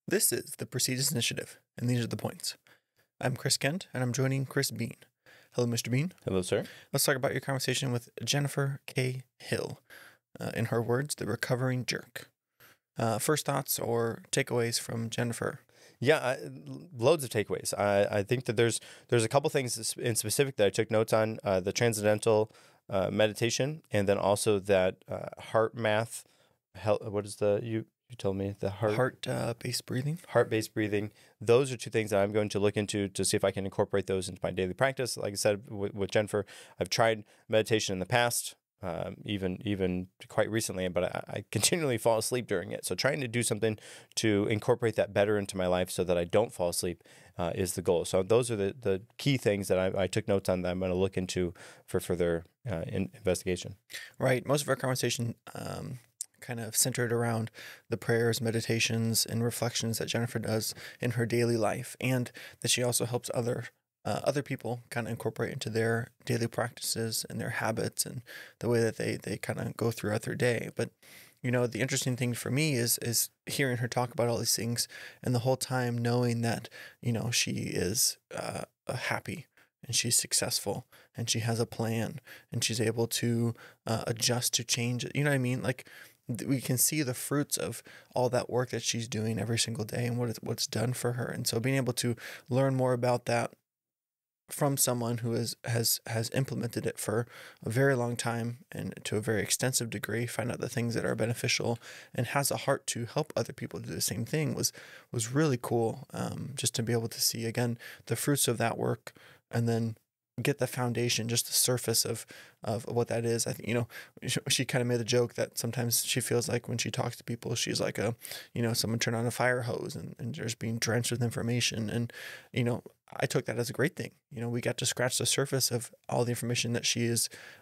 This is the Prestigious Initiative, and these are the points. I'm Chris Kent, and I'm joining Chris Bean. Hello, Mr. Bean. Hello, sir. Let's talk about your conversation with Jennifer K. Hill. In her words, the recovering jerk. First thoughts or takeaways from Jennifer? Yeah, loads of takeaways. I think that there's a couple things in specific that I took notes on: the transcendental meditation, and then also that heart math. What is you told me the Heart-based breathing. Heart-based breathing. Those are two things that I'm going to look into to see if I can incorporate those into my daily practice. Like I said with Jennifer, I've tried meditation in the past. Even quite recently, but I continually fall asleep during it. So trying to do something to incorporate that better into my life so that I don't fall asleep is the goal. So those are the key things that I took notes on that I'm going to look into for further investigation. Right. Most of our conversation kind of centered around the prayers, meditations, and reflections that Jennifer does in her daily life, and that she also helps other people kind of incorporate into their daily practices and their habits and the way that they kind of go throughout their day. But the interesting thing for me is hearing her talk about all these things, and the whole time knowing that she is happy and she's successful and she has a plan and she's able to adjust to change it. You know what I mean? Like, we can see the fruits of all that work that she's doing every single day and what's done for her. And so being able to learn more about that from someone who has implemented it for a very long time and to a very extensive degree, find out the things that are beneficial and has a heart to help other people do the same thing was really cool. Just to be able to see again the fruits of that work and then get the foundation, just the surface of what that is. I think, she kind of made a joke that sometimes she feels like when she talks to people, she's like someone turned on a fire hose and just being drenched with information. And, I took that as a great thing. We got to scratch the surface of all the information that she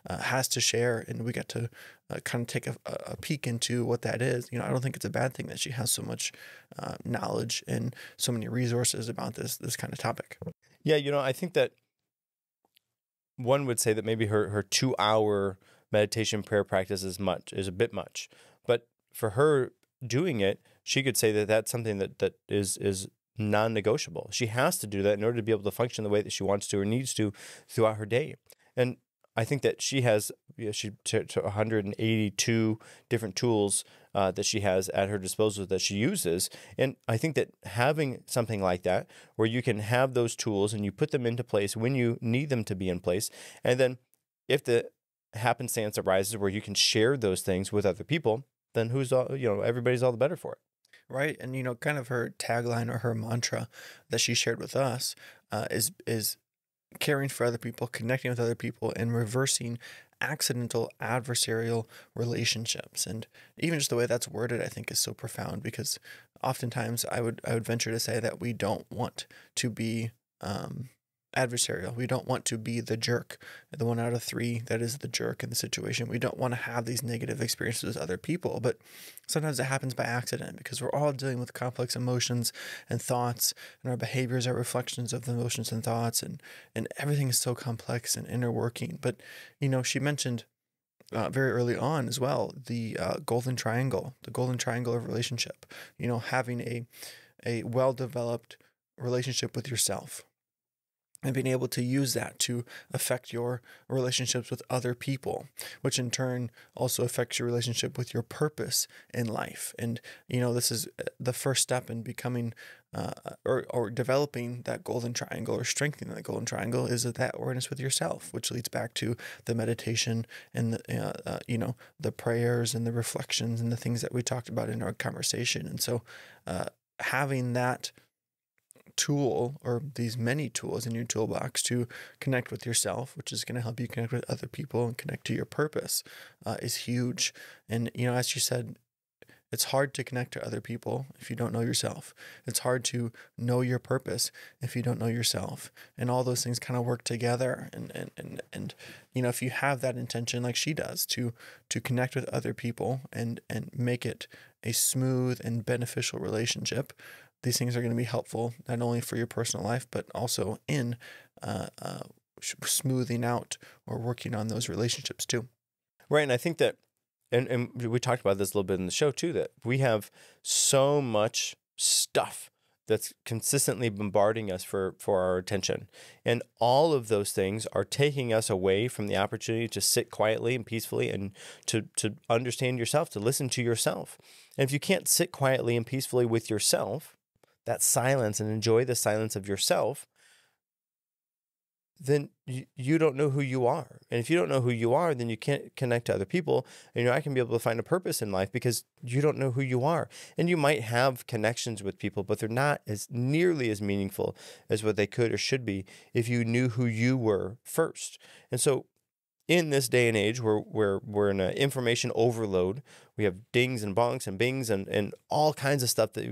has to share, and we got to kind of take a peek into what that is. I don't think it's a bad thing that she has so much knowledge and so many resources about this kind of topic. Yeah, I think that one would say that maybe her 2-hour meditation prayer practice is a bit much, but for her doing it, she could say that that's something that is non-negotiable. She has to do that in order to be able to function the way that she wants to or needs to throughout her day. And I think that she has 182 different tools that she has at her disposal that she uses. And I think that having something like that, where you can have those tools and you put them into place when you need them to be in place, and then if the happenstance arises where you can share those things with other people, then everybody's all the better for it. Right. And, kind of her tagline or her mantra that she shared with us is caring for other people, connecting with other people, and reversing accidental adversarial relationships. And even just the way that's worded, I think, is so profound, because oftentimes I would venture to say that we don't want to be adversarial. We don't want to be the jerk, the 1 out of 3 that is the jerk in the situation. We don't want to have these negative experiences with other people, but sometimes it happens by accident because we're all dealing with complex emotions and thoughts, and our behaviors are reflections of the emotions and thoughts, and everything is so complex and inner working. But she mentioned very early on as well the golden triangle of relationship. Having a well-developed relationship with yourself, and being able to use that to affect your relationships with other people, which in turn also affects your relationship with your purpose in life. And, this is the first step in becoming or developing that golden triangle, or strengthening that golden triangle, is that awareness with yourself, which leads back to the meditation and the prayers and the reflections and the things that we talked about in our conversation. And so having that tool, or these many tools in your toolbox to connect with yourself, which is going to help you connect with other people and connect to your purpose, is huge. And as you said, it's hard to connect to other people if you don't know yourself. It's hard to know your purpose if you don't know yourself. And all those things kind of work together. And if you have that intention, like she does, to connect with other people and make it a smooth and beneficial relationship, these things are going to be helpful not only for your personal life, but also in smoothing out or working on those relationships too. Right. And I think that, and we talked about this a little bit in the show too, that we have so much stuff that's consistently bombarding us for our attention. And all of those things are taking us away from the opportunity to sit quietly and peacefully and to understand yourself, to listen to yourself. And if you can't sit quietly and peacefully with yourself, that silence, and enjoy the silence of yourself, then you don't know who you are. And if you don't know who you are, then you can't connect to other people. And you're not going to be able to find a purpose in life because you don't know who you are. And you might have connections with people, but they're not as nearly as meaningful as what they could or should be if you knew who you were first. And so in this day and age where we're in an information overload, we have dings and bonks and bings and all kinds of stuff that,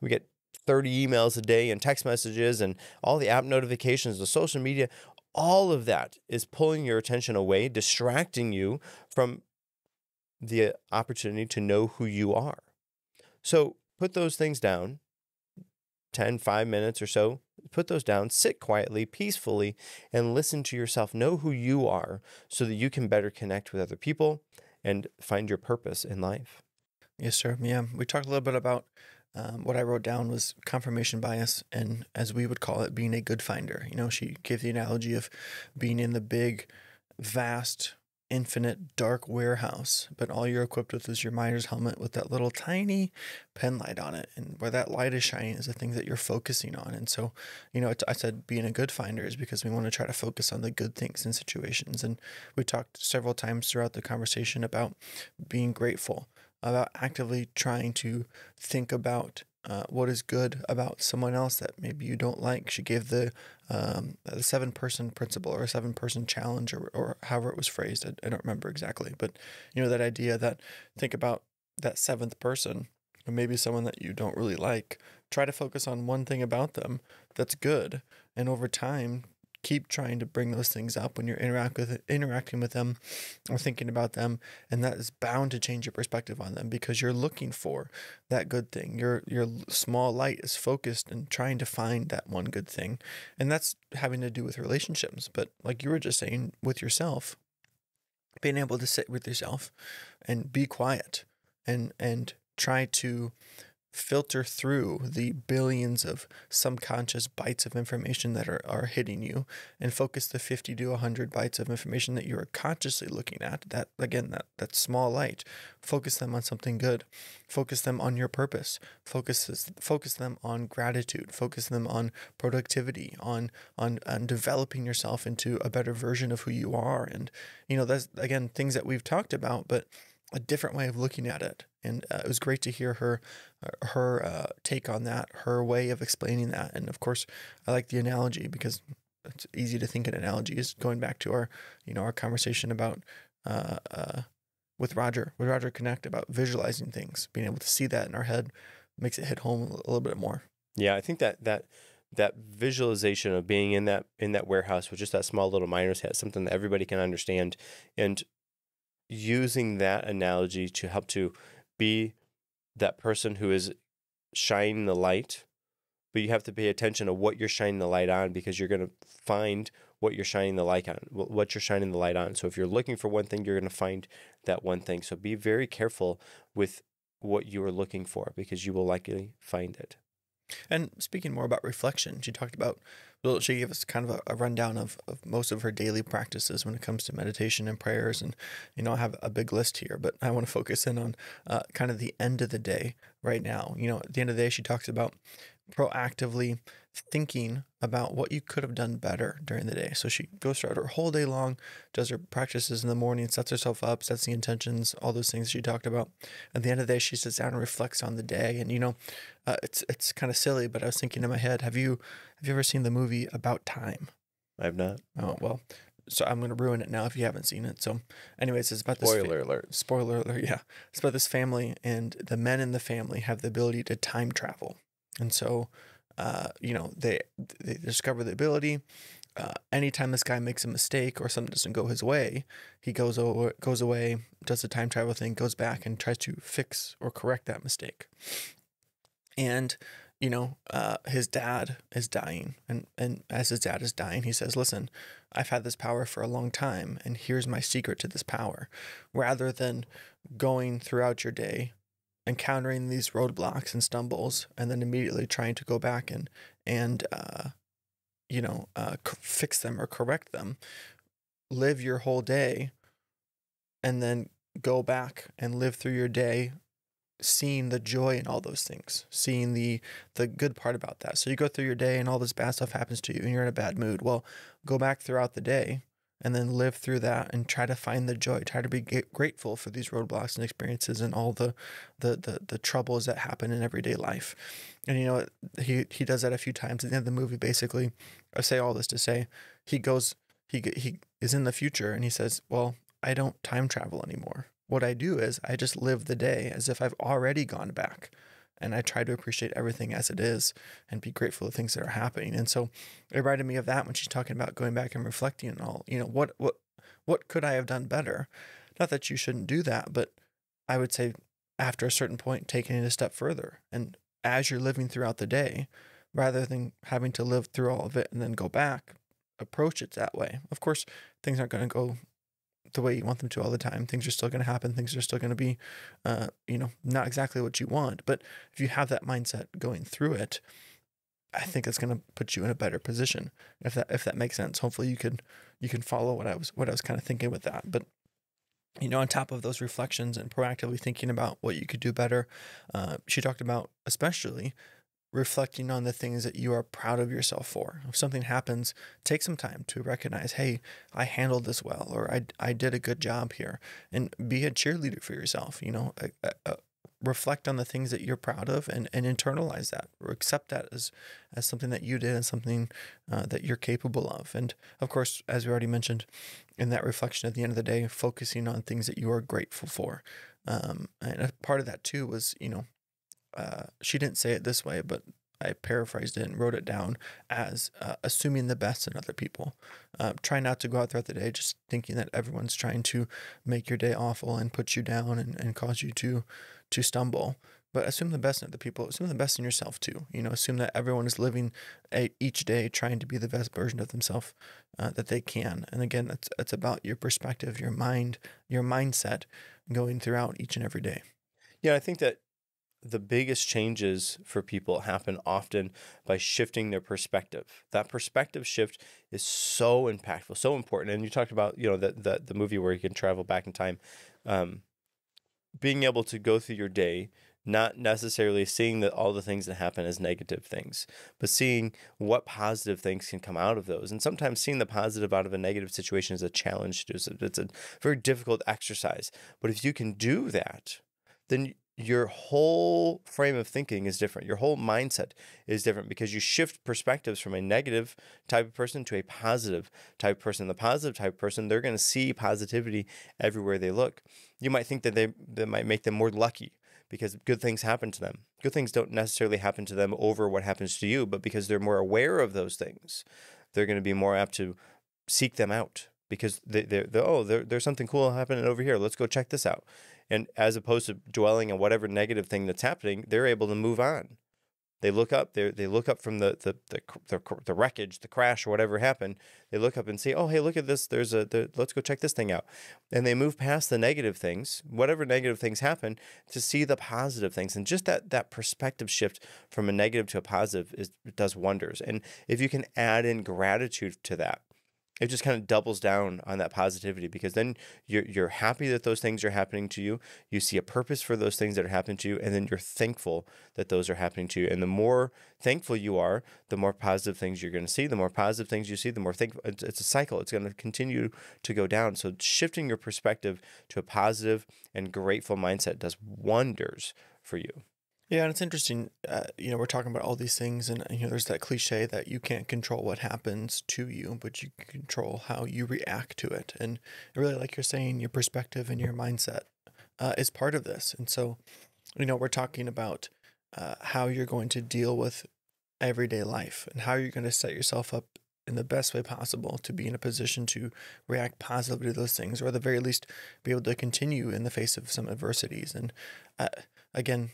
we get 30 emails a day and text messages and all the app notifications, the social media, all of that is pulling your attention away, distracting you from the opportunity to know who you are. So put those things down, 5 minutes or so, put those down, sit quietly, peacefully, and listen to yourself. Know who you are so that you can better connect with other people and find your purpose in life. Yes, sir. Yeah, we talked a little bit about what I wrote down was confirmation bias, and as we would call it, being a good finder. She gave the analogy of being in the big, vast, infinite, dark warehouse, but all you're equipped with is your miner's helmet with that little tiny pen light on it, and where that light is shining is the things that you're focusing on. And so, I said being a good finder is because we want to try to focus on the good things in situations. And we talked several times throughout the conversation about being grateful, about actively trying to think about what is good about someone else that maybe you don't like. She gave the 7-person principle or a 7-person challenge or however it was phrased. I don't remember exactly, but that idea that think about that 7th person, or maybe someone that you don't really like. Try to focus on one thing about them that's good, and over time, keep trying to bring those things up when you're interacting with them or thinking about them, and that is bound to change your perspective on them because you're looking for that good thing. Your small light is focused and trying to find that one good thing, and that's having to do with relationships. But like you were just saying, with yourself, being able to sit with yourself and be quiet and try to filter through the billions of subconscious bytes of information that are hitting you and focus the 50 to 100 bytes of information that you are consciously looking at, that small light. Focus them on something good. Focus them on your purpose. Focus them on gratitude. Focus them on productivity, on developing yourself into a better version of who you are. And that's again things that we've talked about, but a different way of looking at it. And it was great to hear her take on that, her way of explaining that. And of course, I like the analogy because it's easy to think an analogy is going back to our conversation about with Roger Connect about visualizing things, being able to see that in our head makes it hit home a little bit more. Yeah, I think that visualization of being in that warehouse with just that small little miner's hat, something that everybody can understand, and using that analogy to help to be that person who is shining the light, but you have to pay attention to what you're shining the light on because you're going to find what you're shining the light on. So if you're looking for one thing, you're going to find that one thing. So be very careful with what you are looking for because you will likely find it. And speaking more about reflection, she gave us kind of a rundown of most of her daily practices when it comes to meditation and prayers. And, I have a big list here, but I want to focus in on kind of the end of the day right now. At the end of the day, she talks about proactively thinking about what you could have done better during the day. So she goes throughout her whole day long, does her practices in the morning, sets herself up, sets the intentions, all those things she talked about. At the end of the day, she sits down and reflects on the day. And it's kind of silly, but I was thinking in my head, have you ever seen the movie About Time? I have not. Oh well. So I'm going to ruin it now if you haven't seen it. So anyways, it's about Spoiler alert. Spoiler alert, yeah. It's about this family, and the men in the family have the ability to time travel. And so, they discover the ability. Anytime this guy makes a mistake or something doesn't go his way, he goes away, does the time travel thing, goes back and tries to fix or correct that mistake. And, his dad is dying. And as his dad is dying, he says, listen, I've had this power for a long time, and here's my secret to this power. Rather than going throughout your day encountering these roadblocks and stumbles, and then immediately trying to go back and fix them or correct them. Live your whole day, and then go back and live through your day, seeing the joy in all those things, seeing the good part about that. So you go through your day and all this bad stuff happens to you and you're in a bad mood. Well, go back throughout the day and then live through that and try to find the joy. Try to be grateful for these roadblocks and experiences and all the troubles that happen in everyday life. And he does that a few times at the end of the movie. Basically, I say all this to say he is in the future and he says, "Well, I don't time travel anymore. What I do is I just live the day as if I've already gone back, and I try to appreciate everything as it is and be grateful for things that are happening." And so it reminded me of that when she's talking about going back and reflecting and all, what could I have done better? Not that you shouldn't do that, but I would say after a certain point, taking it a step further. And as you're living throughout the day, rather than having to live through all of it and then go back, approach it that way. Of course, things aren't going to go the way you want them to all the time. Things are still going to happen. Things are still going to be, not exactly what you want. But if you have that mindset going through it, I think it's going to put you in a better position. If that makes sense. Hopefully you can follow what I was kind of thinking with that. But on top of those reflections and proactively thinking about what you could do better, she talked about especially reflecting on the things that you are proud of yourself for. If something happens, take some time to recognize, hey, I handled this well, or I did a good job here, and be a cheerleader for yourself. Reflect on the things that you're proud of and internalize that, or accept that as something that you did and something that you're capable of. And of course, as we already mentioned, in that reflection at the end of the day, focusing on things that you are grateful for. And a part of that too was, she didn't say it this way, but I paraphrased it and wrote it down as assuming the best in other people. Try not to go out throughout the day just thinking that everyone's trying to make your day awful and put you down and cause you to stumble. But assume the best in other people. Assume the best in yourself too. Assume that everyone is living each day trying to be the best version of themselves that they can. And again, it's about your perspective, your mind, your mindset going throughout each and every day. Yeah, I think that the biggest changes for people happen often by shifting their perspective. That perspective shift is so impactful, so important. And you talked about, the movie where you can travel back in time, being able to go through your day, not necessarily seeing all the things that happen as negative things, but seeing what positive things can come out of those. And sometimes seeing the positive out of a negative situation is a challenge. It's a very difficult exercise. But if you can do that, then your whole frame of thinking is different. Your whole mindset is different because you shift perspectives from a negative type of person to a positive type of person. The positive type of person, they're going to see positivity everywhere they look. You might think that they might make them more lucky because good things happen to them. Good things don't necessarily happen to them over what happens to you, but because they're more aware of those things, they're going to be more apt to seek them out because there's something cool happening over here. Let's go check this out. And as opposed to dwelling on whatever negative thing that's happening, they're able to move on. They look up. They look up from the wreckage, the crash, or whatever happened. They look up and see, oh, hey, look at this. Let's go check this thing out. And they move past the negative things, whatever negative things happen, to see the positive things. And just that perspective shift from a negative to a positive does wonders. And if you can add in gratitude to that, it just kind of doubles down on that positivity because then you're happy that those things are happening to you. You see a purpose for those things that are happening to you, and then you're thankful that those are happening to you. And the more thankful you are, the more positive things you're going to see. The more positive things you see, the more thankful. It's a cycle. It's going to continue to go down. So shifting your perspective to a positive and grateful mindset does wonders for you. Yeah, and it's interesting, we're talking about all these things, and there's that cliche that you can't control what happens to you, but you can control how you react to it. And really, like you're saying, your perspective and your mindset is part of this. And so, we're talking about how you're going to deal with everyday life and how you're going to set yourself up in the best way possible to be in a position to react positively to those things, or at the very least, be able to continue in the face of some adversities. And again,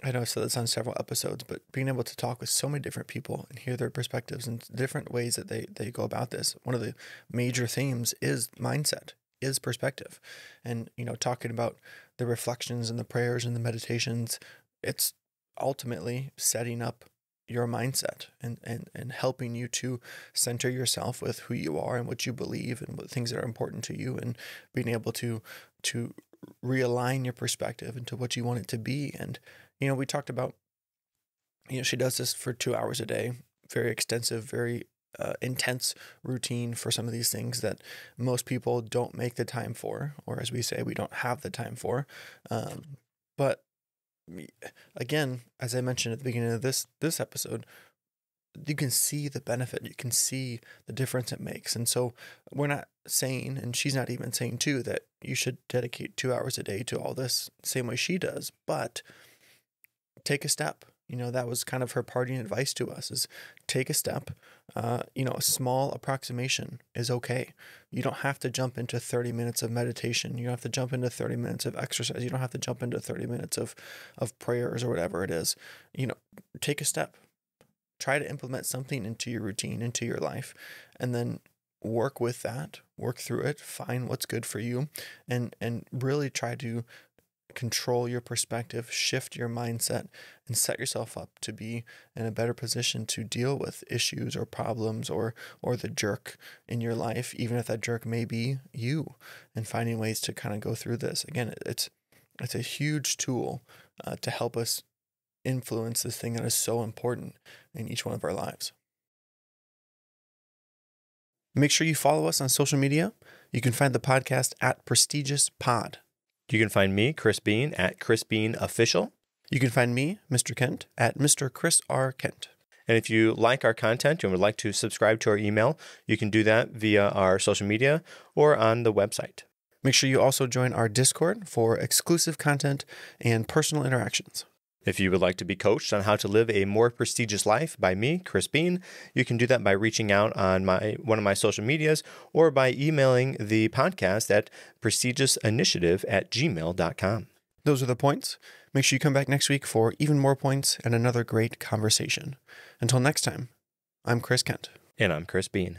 I know I've said this on several episodes, but being able to talk with so many different people and hear their perspectives and different ways that they go about this, one of the major themes is mindset, is perspective. And, talking about the reflections and the prayers and the meditations, it's ultimately setting up your mindset and helping you to center yourself with who you are and what you believe and what things that are important to you, and being able to realign your perspective into what you want it to be. And, we talked about, she does this for 2 hours a day, very extensive, very intense routine for some of these things that most people don't make the time for, or as we say, we don't have the time for. But again, as I mentioned at the beginning of this episode, you can see the benefit, you can see the difference it makes. And so we're not saying, and she's not even saying too, that you should dedicate 2 hours a day to all this same way she does, but take a step. That was kind of her parting advice to us, is take a step. A small approximation is okay. You don't have to jump into 30 minutes of meditation. You don't have to jump into 30 minutes of exercise. You don't have to jump into 30 minutes of prayers or whatever it is. Take a step. Try to implement something into your routine, into your life, and then work with that, work through it, find what's good for you, and really try to control your perspective, shift your mindset, and set yourself up to be in a better position to deal with issues or problems or the jerk in your life, even if that jerk may be you, and finding ways to kind of go through this. Again, it's a huge tool to help us influence this thing that is so important in each one of our lives. Make sure you follow us on social media. You can find the podcast at Prestigious Pod. You can find me, Chris Bean, at Chris Bean Official. You can find me, Mr. Kent, at Mr. Chris R. Kent. And if you like our content and would like to subscribe to our email, you can do that via our social media or on the website. Make sure you also join our Discord for exclusive content and personal interactions. If you would like to be coached on how to live a more prestigious life by me, Chris Bean, you can do that by reaching out on one of my social medias or by emailing the podcast at prestigiousinitiative@gmail.com. Those are the points. Make sure you come back next week for even more points and another great conversation. Until next time, I'm Chris Kent. And I'm Chris Bean.